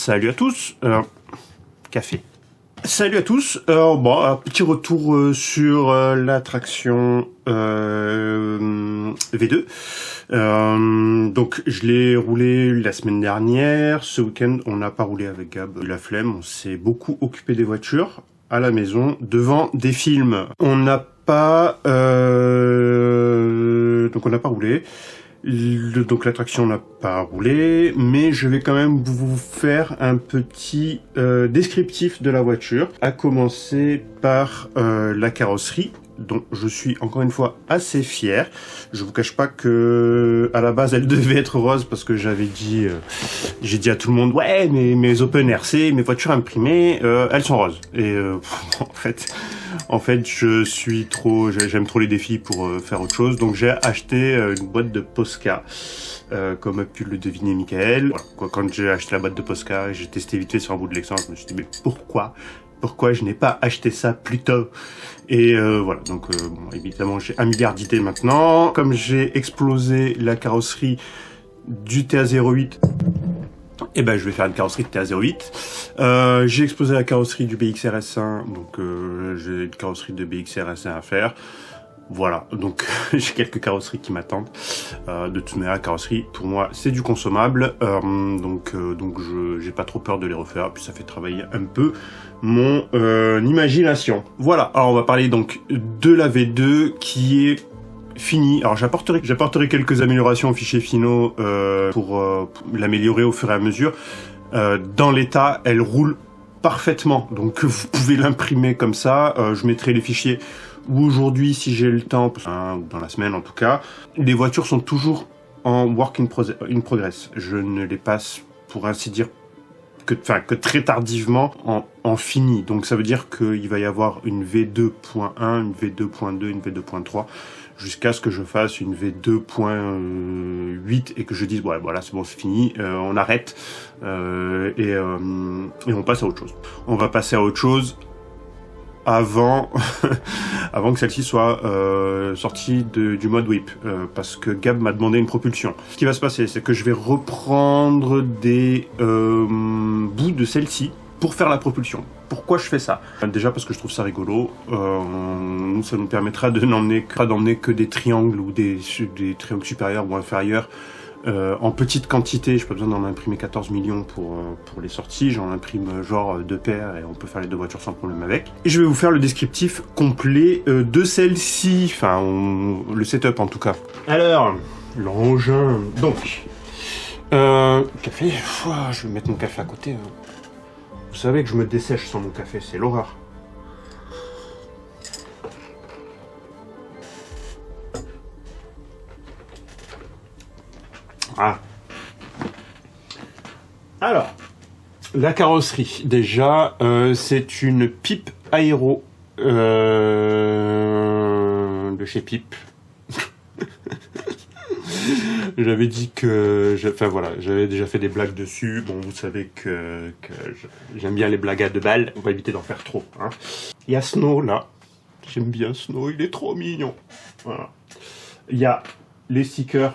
Salut à tous, café. Salut à tous, bon, un petit retour sur l'attraction V2. Donc je l'ai roulé la semaine dernière, ce week-end on n'a pas roulé avec Gab, la flemme, on s'est beaucoup occupé des voitures à la maison, devant des films. On n'a pas roulé. Donc l'attraction n'a pas roulé, mais je vais quand même vous faire un petit descriptif de la voiture, à commencer par la carrosserie, dont je suis encore une fois assez fier. Je vous cache pas que à la base elle devait être rose parce que j'ai dit à tout le monde ouais mais mes Open RC, mes voitures imprimées, elles sont roses. Et en fait j'aime trop les défis pour faire autre chose. Donc j'ai acheté une boîte de Posca. Comme a pu le deviner Michael. Voilà, quand j'ai acheté la boîte de Posca, j'ai testé vite fait sur un bout de l'exemple, je me suis dit mais pourquoi je n'ai pas acheté ça plus tôt? Et voilà, donc bon, évidemment j'ai un milliard d'idées maintenant. Comme j'ai explosé la carrosserie du TA08, et ben je vais faire une carrosserie de TA08. J'ai explosé la carrosserie du BXR-S1, donc j'ai une carrosserie de BXR-S1 à faire. Voilà, donc j'ai quelques carrosseries qui m'attendent. De toute manière, la carrosserie, pour moi, c'est du consommable. Donc j'ai pas trop peur de les refaire. Puis ça fait travailler un peu mon imagination. Voilà, alors on va parler donc de la V2 qui est finie. Alors j'apporterai quelques améliorations aux fichiers finaux pour l'améliorer au fur et à mesure. Dans l'état, elle roule parfaitement. Donc vous pouvez l'imprimer comme ça. Je mettrai les fichiers ou aujourd'hui si j'ai le temps, ou dans la semaine en tout cas. Les voitures sont toujours en work in progress. Je ne les passe pour ainsi dire que très tardivement en fini. Donc ça veut dire qu'il va y avoir une V2.1, une V2.2, une V2.3 jusqu'à ce que je fasse une V2.8 et que je dise ouais voilà c'est bon c'est fini, on arrête et on passe à autre chose. On va passer à autre chose avant que celle-ci soit sortie du mode whip, parce que Gab m'a demandé une propulsion. Ce qui va se passer, c'est que je vais reprendre des bouts de celle-ci pour faire la propulsion. Pourquoi je fais ça? Déjà parce que je trouve ça rigolo. Ça nous permettra de n'emmener que des triangles ou des triangles supérieurs ou inférieurs. En petite quantité, j'ai pas besoin d'en imprimer 14 millions pour les sorties, j'en imprime genre 2 paires et on peut faire les 2 voitures sans problème avec. Et je vais vous faire le descriptif complet de celle-ci, enfin le setup en tout cas. Alors, l'engin, donc, café, je vais mettre mon café à côté. Vous savez que je me dessèche sans mon café, c'est l'horreur. Ah. Alors, la carrosserie, déjà, c'est une pipe aéro de chez Pipe. J'avais dit que... j'avais déjà fait des blagues dessus. Bon, vous savez que j'aime bien les blagues à 2 balles. On va éviter d'en faire trop. Hein. Il y a Snow, là. J'aime bien Snow, il est trop mignon. Voilà. Il y a les stickers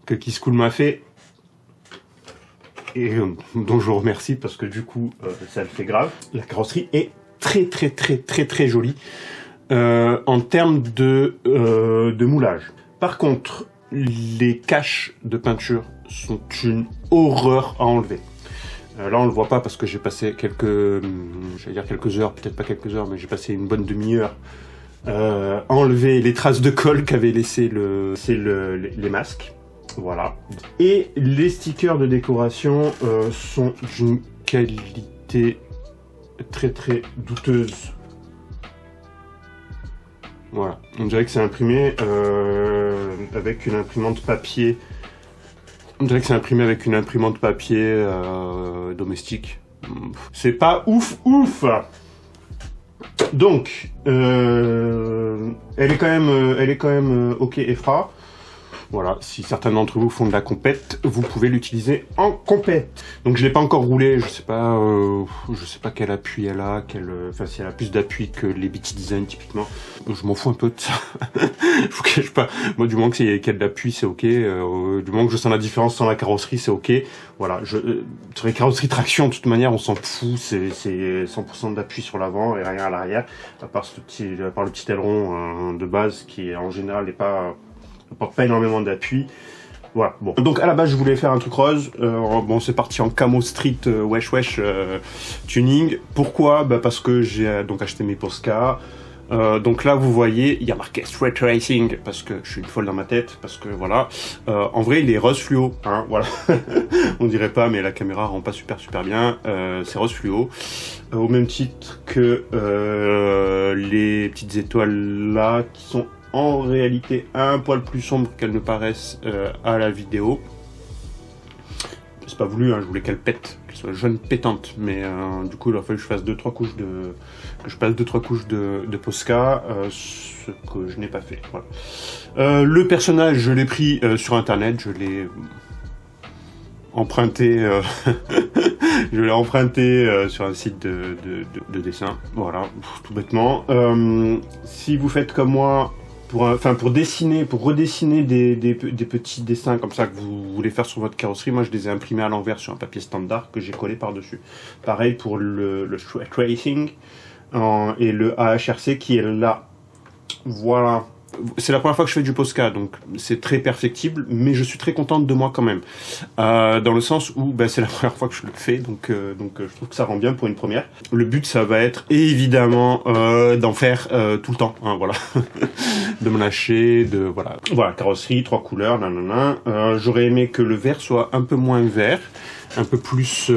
que Kiss Cool m'a fait et dont je vous remercie parce que du coup ça le fait grave. La carrosserie est très jolie en termes de moulage. Par contre, les caches de peinture sont une horreur à enlever. Là on le voit pas parce que j'ai passé quelques heures, peut-être pas quelques heures, mais j'ai passé une bonne demi-heure enlever les traces de colle qu'avaient laissé les masques. Voilà. Et les stickers de décoration sont d'une qualité très douteuse. Voilà. On dirait que c'est imprimé avec une imprimante papier. On dirait que c'est imprimé avec une imprimante papier domestique. C'est pas ouf. Donc, elle est quand même ok EFRA. Voilà, si certains d'entre vous font de la compète, vous pouvez l'utiliser en compète. Donc je l'ai pas encore roulé, je sais pas quel appui elle a, enfin si elle a plus d'appui que les BT Design typiquement. Je m'en fous un peu de ça. Je vous cache pas. Moi du moment qu'il y a de l'appui, c'est ok. Du moment que je sens la différence sans la carrosserie, c'est ok. Voilà, sur les carrosseries traction, de toute manière, on s'en fout. C'est 100% d'appui sur l'avant et rien à l'arrière, à part le petit aileron de base qui en général ne porte pas énormément d'appui. Voilà, bon. Donc à la base je voulais faire un truc rose. Bon, c'est parti en camo street wesh tuning. Pourquoi? Parce que j'ai donc acheté mes Posca. Donc là vous voyez il y a marqué Street Racing parce que je suis une folle dans ma tête, parce que voilà, en vrai il est rose fluo, hein, voilà. On dirait pas, mais la caméra rend pas super bien. C'est rose fluo, au même titre que les petites étoiles là qui sont en réalité un poil plus sombres qu'elles ne paraissent à la vidéo. C'est pas voulu, hein, je voulais qu'elle pète, qu'elle soit jaune pétante, mais du coup il a fallu que je fasse 2-3 couches de Posca, ce que je n'ai pas fait. Voilà. Le personnage, je l'ai pris sur internet, je l'ai emprunté, sur un site de dessin, voilà, tout bêtement. Si vous faites comme moi, pour redessiner des petits dessins comme ça que vous voulez faire sur votre carrosserie, moi je les ai imprimés à l'envers sur un papier standard que j'ai collé par-dessus. Pareil pour le Street Racing et le AHRC qui est là. Voilà. C'est la première fois que je fais du Posca, donc c'est très perfectible, mais je suis très contente de moi quand même. Dans le sens où c'est la première fois que je le fais, donc je trouve que ça rend bien pour une première. Le but, ça va être évidemment d'en faire tout le temps, hein, voilà. De me lâcher, voilà, carrosserie, 3 couleurs, nanana. J'aurais aimé que le vert soit un peu moins vert, un peu plus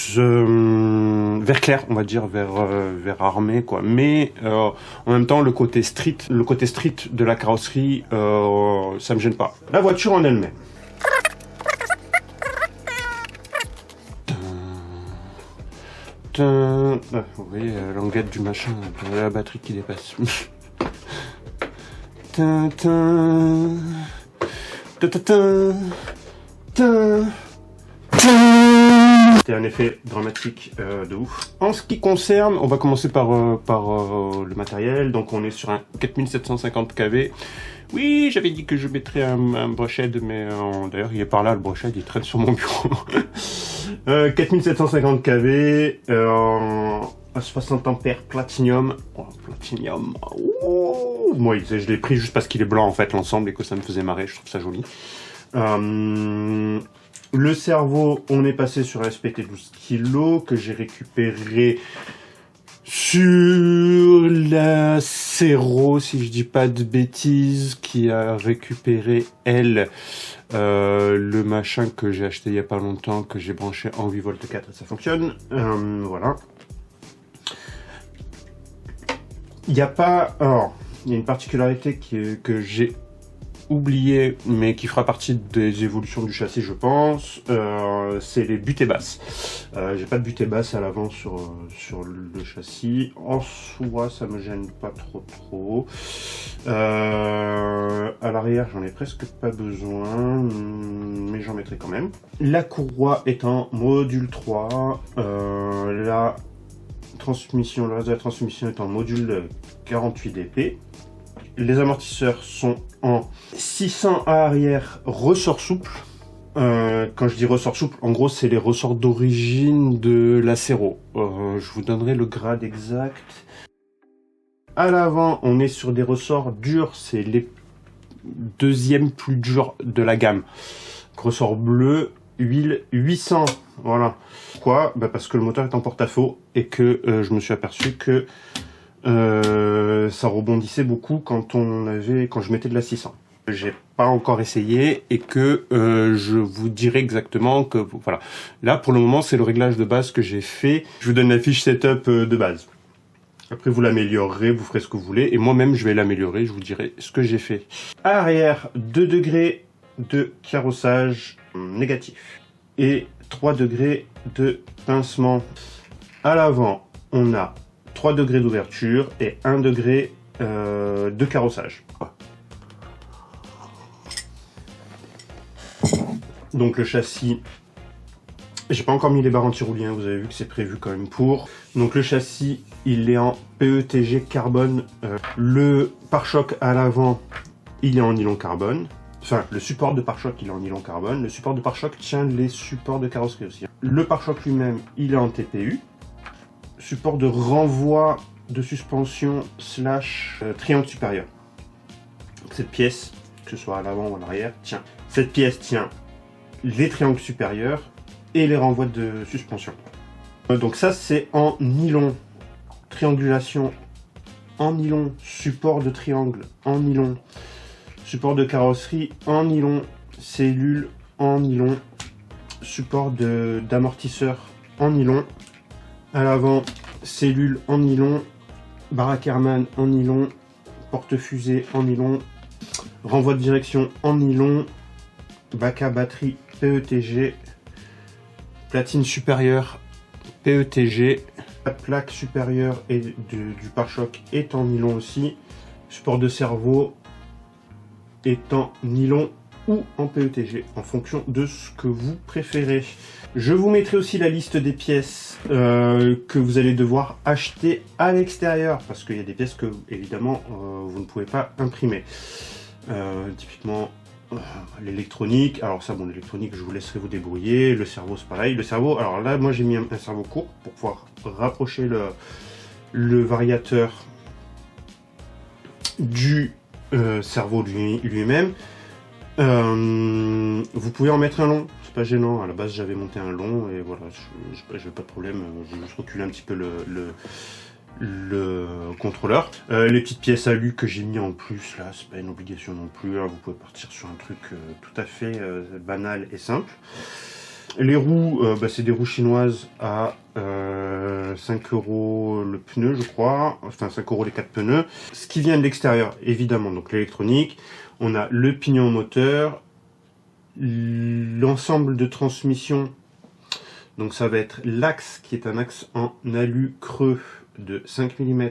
vert clair, on va dire, vert armé, quoi. Mais en même temps, le côté street de la carrosserie, ça me gêne pas. La voiture en elle-même. Vous voyez l'anguette du machin, la batterie qui dépasse. C'est un effet dramatique de ouf. En ce qui concerne, on va commencer par le matériel. Donc on est sur un 4750 kV. Oui, j'avais dit que je mettrais un brushhead, mais d'ailleurs il est par là, le brushhead, il traîne sur mon bureau. 4750 kV, à 60 ampères platinum. Oh, platinum. Oh, moi, je l'ai pris juste parce qu'il est blanc en fait, l'ensemble, et que ça me faisait marrer, je trouve ça joli. Le cerveau, on est passé sur SPT 12 kg que j'ai récupéré sur la Cero, si je dis pas de bêtises, qui a récupéré, elle, le machin que j'ai acheté il y a pas longtemps, que j'ai branché en 8 volts 4 et ça fonctionne. Voilà. Il n'y a pas... Alors, il y a une particularité que j'ai oublié, mais qui fera partie des évolutions du châssis, je pense, c'est les butées basses. J'ai pas de butée basse à l'avant sur le châssis. En soi, ça me gêne pas trop. À l'arrière, j'en ai presque pas besoin, mais j'en mettrai quand même. La courroie est en module 3. La transmission, le reste de la transmission est en module 48 dp. Les amortisseurs sont en 600 à arrière, ressort souple. Quand je dis ressort souple, en gros, c'est les ressorts d'origine de la Cero. Je vous donnerai le grade exact. À l'avant, on est sur des ressorts durs. C'est les deuxièmes plus durs de la gamme. Ressort bleu, huile 800. Voilà. Pourquoi ? Parce que le moteur est en porte-à-faux et que je me suis aperçu que ça rebondissait beaucoup quand je mettais de la 600. J'ai pas encore essayé et que je vous dirai exactement que voilà. Là pour le moment c'est le réglage de base que j'ai fait. Je vous donne la fiche setup de base. Après vous l'améliorerez, vous ferez ce que vous voulez et moi-même je vais l'améliorer, je vous dirai ce que j'ai fait. Arrière 2 degrés de carrossage négatif et 3 degrés de pincement. À l'avant on a 3 degrés d'ouverture et 1 degré de carrossage. Donc le châssis, j'ai pas encore mis les barres anti-roulis, hein, vous avez vu que c'est prévu quand même pour. Donc le châssis, il est en PETG carbone. Le pare-choc à l'avant, il est en nylon carbone. Enfin, le support de pare-choc, il est en nylon carbone. Le support de pare-choc tient les supports de carrosserie aussi. Le pare-choc lui-même, il est en TPU. Support de renvoi de suspension slash triangle supérieur. Cette pièce, que ce soit à l'avant ou à l'arrière, tient. Cette pièce tient les triangles supérieurs et les renvois de suspension. Donc ça, c'est en nylon. Triangulation en nylon. Support de triangle en nylon. Support de carrosserie en nylon. Cellule en nylon. Support d'amortisseur en nylon. À l'avant, cellule en nylon. Barre Ackermann en nylon. Porte-fusée en nylon. Renvoi de direction en nylon. Bac à batterie PETG. Platine supérieure PETG. La plaque supérieure et du pare-choc est en nylon aussi. Support de servo est en nylon ou en PETG en fonction de ce que vous préférez. Je vous mettrai aussi la liste des pièces que vous allez devoir acheter à l'extérieur parce qu'il y a des pièces que évidemment vous ne pouvez pas imprimer. Typiquement l'électronique, alors ça bon l'électronique je vous laisserai vous débrouiller, le cerveau c'est pareil, le cerveau, alors là moi j'ai mis un cerveau court pour pouvoir rapprocher le variateur du cerveau lui-même. Vous pouvez en mettre un long, c'est pas gênant, à la base j'avais monté un long et voilà, j'ai pas de problème, j'ai juste reculé un petit peu le contrôleur. Les petites pièces alu que j'ai mis en plus là, c'est pas une obligation non plus, hein, vous pouvez partir sur un truc tout à fait banal et simple. Les roues, c'est des roues chinoises à 5 € le pneu je crois, enfin 5 € les 4 pneus. Ce qui vient de l'extérieur évidemment, donc l'électronique, on a le pignon moteur, l'ensemble de transmission, donc ça va être l'axe qui est un axe en alu creux de 5 mm,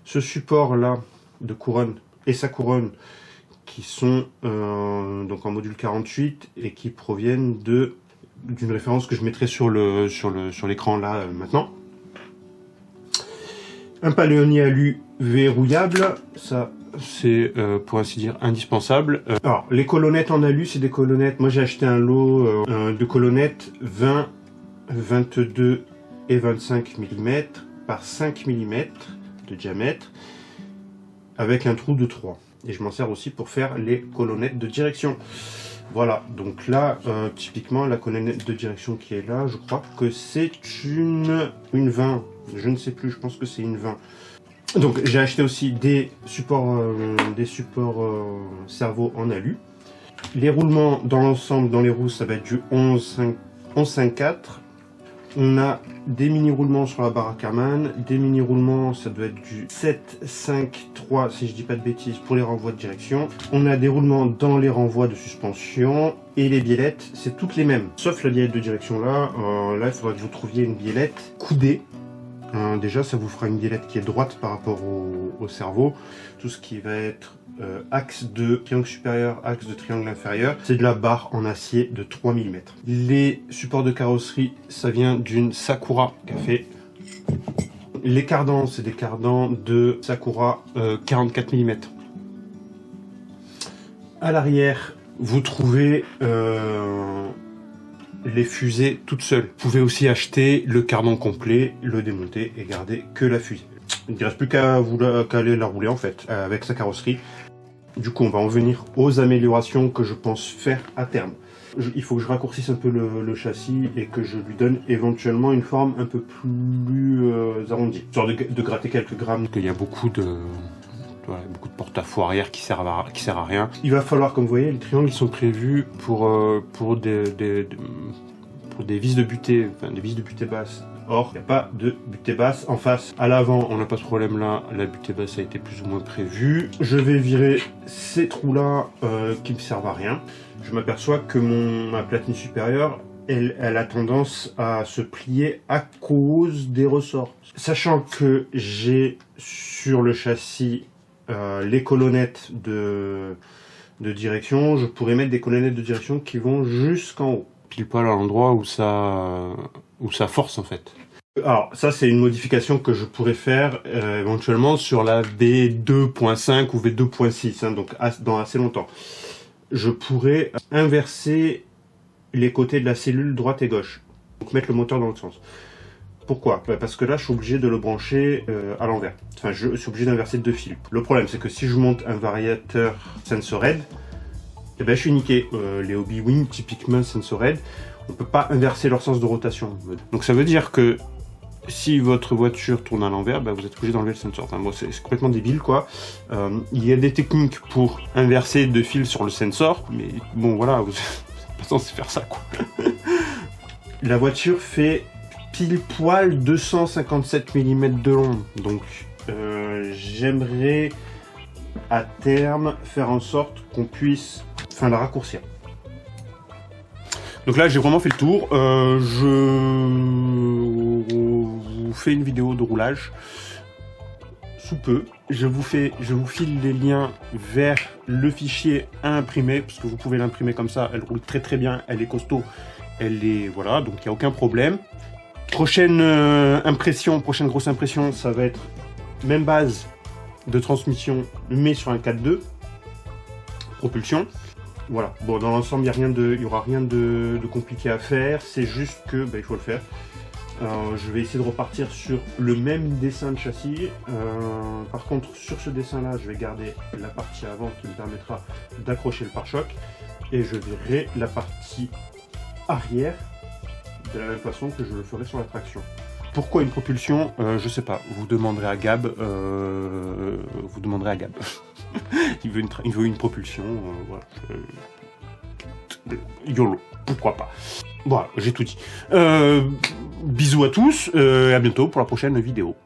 ce support là de couronne et sa couronne qui sont donc en module 48 et qui proviennent d'une référence que je mettrai sur l'écran là maintenant. Un paléonier alu verrouillable, ça c'est pour ainsi dire indispensable. Alors les colonnettes en alu, c'est des colonnettes, moi j'ai acheté un lot de colonnettes 20, 22 et 25 mm par 5 mm de diamètre avec un trou de 3. Et je m'en sers aussi pour faire les colonnettes de direction. Voilà, donc là, typiquement, la colonnette de direction qui est là, je crois que c'est une 20. Je ne sais plus, je pense que c'est une 20. Donc j'ai acheté aussi des supports cerveau en alu. Les roulements dans l'ensemble, dans les roues, ça va être du 11,5/4. On a des mini roulements sur la barre Ackermann, des mini roulements, ça doit être du 7,5/3 si je dis pas de bêtises pour les renvois de direction. On a des roulements dans les renvois de suspension et les biellettes, c'est toutes les mêmes. Sauf la biellette de direction là, il faudra que vous trouviez une biellette coudée. Déjà ça vous fera une biellette qui est droite par rapport au cerveau. Tout ce qui va être axe de triangle supérieur, axe de triangle inférieur, c'est de la barre en acier de 3 mm. Les supports de carrosserie, ça vient d'une Sakura Café. Les cardans, c'est des cardans de Sakura 44 mm. À l'arrière, vous trouvez les fusées toutes seules. Vous pouvez aussi acheter le cardan complet, le démonter et garder que la fusée. Il ne reste plus qu'à aller la rouler en fait, avec sa carrosserie. Du coup, on va en venir aux améliorations que je pense faire à terme. Il faut que je raccourcisse un peu le châssis et que je lui donne éventuellement une forme un peu plus arrondie. Histoire de gratter quelques grammes. Il y a beaucoup de porte-à-faux arrière qui sert à rien. Il va falloir, comme vous voyez, les triangles ils sont prévus pour des vis de butée, enfin des vis de butée basse. Or, il n'y a pas de butée basse en face. À l'avant, on n'a pas de problème là. La butée basse a été plus ou moins prévue. Je vais virer ces trous-là qui ne servent à rien. Je m'aperçois que ma platine supérieure, elle a tendance à se plier à cause des ressorts. Sachant que j'ai sur le châssis les colonnettes de direction, je pourrais mettre des colonnettes de direction qui vont jusqu'en haut. Pile poil à l'endroit où ça force en fait. Alors ça c'est une modification que je pourrais faire éventuellement sur la V2.5 ou V2.6, hein, donc dans assez longtemps. Je pourrais inverser les côtés de la cellule droite et gauche, donc mettre le moteur dans l'autre sens. Pourquoi? Parce que là je suis obligé de le brancher à l'envers. Enfin je suis obligé d'inverser 2 fils. Le problème c'est que si je monte un variateur Sensored, eh ben, je suis niqué. Les Hobby-Wing typiquement Sensored, on peut pas inverser leur sens de rotation. Donc ça veut dire que si votre voiture tourne à l'envers, bah, vous êtes obligé d'enlever le sensor. Enfin, bon, c'est complètement débile, quoi. Il y a des techniques pour inverser 2 fils sur le sensor, mais bon, voilà, vous n'êtes pas censé faire ça, quoi. La voiture fait pile poil 257 mm de long, donc j'aimerais à terme faire en sorte qu'on puisse la raccourcir. Donc là j'ai vraiment fait le tour, je vous fais une vidéo de roulage sous peu, je vous file les liens vers le fichier à imprimer, parce que vous pouvez l'imprimer comme ça, elle roule très très bien, elle est costaud, elle est, voilà, donc il n'y a aucun problème. Prochaine grosse impression, ça va être même base de transmission, mais sur un 4.2, propulsion. Voilà, bon dans l'ensemble il n'y aura rien de compliqué à faire, c'est juste que il faut le faire. Je vais essayer de repartir sur le même dessin de châssis. Par contre sur ce dessin là je vais garder la partie avant qui me permettra d'accrocher le pare-choc et je verrai la partie arrière de la même façon que je le ferai sur la traction. Pourquoi une propulsion? Je sais pas, vous demanderez à Gab. il veut une propulsion, voilà. YOLO, pourquoi pas. Voilà, j'ai tout dit. Bisous à tous, et à bientôt pour la prochaine vidéo.